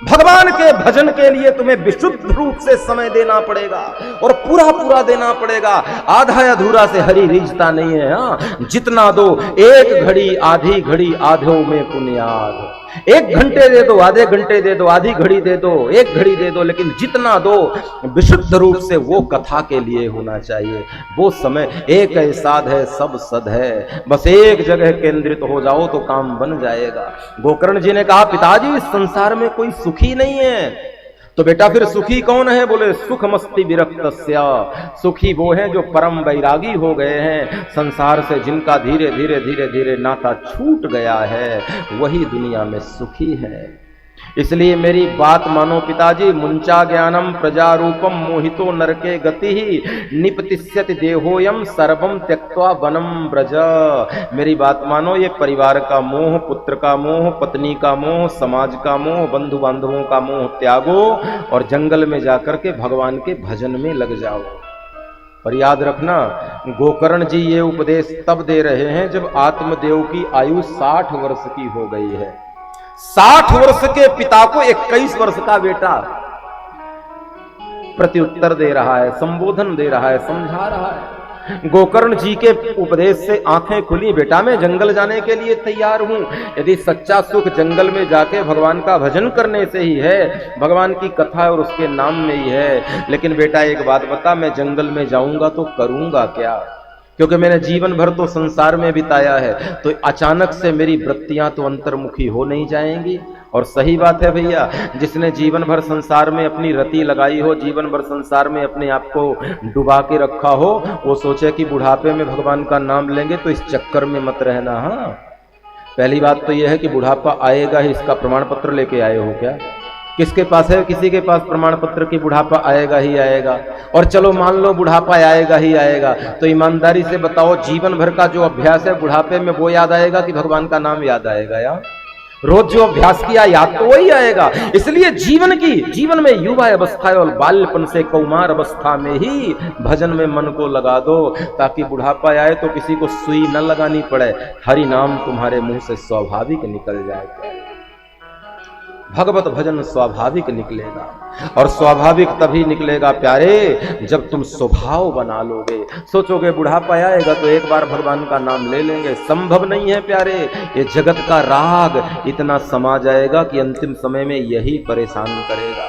भगवान के भजन के लिए तुम्हें विशुद्ध रूप से समय देना पड़ेगा और पूरा पूरा देना पड़ेगा। आधा अधूरा से हरि रीझता नहीं है। हाँ, जितना दो, एक घड़ी आधी घड़ी आधो में पुण्याद। 1 घंटे दे दो, आधे घंटे दे दो, आधी घड़ी दे दो, 1 घड़ी दे दो, लेकिन जितना दो विशुद्ध रूप से वो कथा के लिए होना चाहिए। वो समय एक है, साध है, सब सद है, बस एक जगह केंद्रित हो जाओ तो काम बन जाएगा। गोकर्ण जी ने कहा, पिताजी इस संसार में कोई सुखी नहीं है। तो बेटा फिर सुखी कौन है? बोले, सुख मस्ति विरक्तस्या। सुखी वो हैं जो परम वैरागी हो गए हैं, संसार से जिनका धीरे धीरे धीरे धीरे नाता छूट गया है, वही दुनिया में सुखी है। इसलिए मेरी बात मानो पिताजी, मुंचा ज्ञानम प्रजारूपम मोहितो नरके गति ही निपतिष्यति देहोयम सर्वम त्यक्त्वा वनम ब्रज। मेरी बात मानो, ये परिवार का मोह, पुत्र का मोह, पत्नी का मोह, समाज का मोह, बंधु बांधवों का मोह त्यागो और जंगल में जाकर के भगवान के भजन में लग जाओ। पर याद रखना, गोकर्ण जी ये उपदेश तब दे रहे हैं जब आत्मदेव की आयु 60 वर्ष की हो गई है। 60 वर्ष के पिता को 21 वर्ष का बेटा प्रत्युत्तर दे रहा है, संबोधन दे रहा है, समझा रहा है। गोकर्ण जी के उपदेश से आंखें खुली, बेटा मैं जंगल जाने के लिए तैयार हूं। यदि सच्चा सुख जंगल में जाके भगवान का भजन करने से ही है, भगवान की कथा और उसके नाम में ही है, लेकिन बेटा एक बात बता, मैं जंगल में जाऊंगा तो करूंगा क्या? क्योंकि मैंने जीवन भर तो संसार में बिताया है, तो अचानक से मेरी वृत्तियां तो अंतर्मुखी हो नहीं जाएंगी। और सही बात है भैया, जिसने जीवन भर संसार में अपनी रति लगाई हो, जीवन भर संसार में अपने आप को डुबा के रखा हो, वो सोचे कि बुढ़ापे में भगवान का नाम लेंगे, तो इस चक्कर में मत रहना। हाँ, पहली बात तो यह है कि बुढ़ापा आएगा ही, इसका प्रमाण पत्र लेके आए हो क्या? किसके पास है? किसी के पास प्रमाण पत्र की बुढ़ापा आएगा ही आएगा। और चलो मान लो बुढ़ापा आएगा ही आएगा, तो ईमानदारी से बताओ, जीवन भर का जो अभ्यास है बुढ़ापे में वो याद आएगा कि भगवान का नाम याद आएगा? यार रोज जो अभ्यास किया याद तो वही आएगा। इसलिए जीवन में युवा अवस्था और बाल्यपन से कौमार अवस्था में ही भजन में मन को लगा दो, ताकि बुढ़ापा आए तो किसी को सुई न लगानी पड़े, हरि नाम तुम्हारे मुंह से स्वाभाविक निकल जाएगा। भगवत भजन स्वाभाविक निकलेगा, और स्वाभाविक तभी निकलेगा प्यारे जब तुम स्वभाव बना लोगे। सोचोगे बुढ़ापा आएगा तो एक बार भगवान का नाम ले लेंगे, संभव नहीं है प्यारे। ये जगत का राग इतना समा जाएगा कि अंतिम समय में यही परेशान करेगा।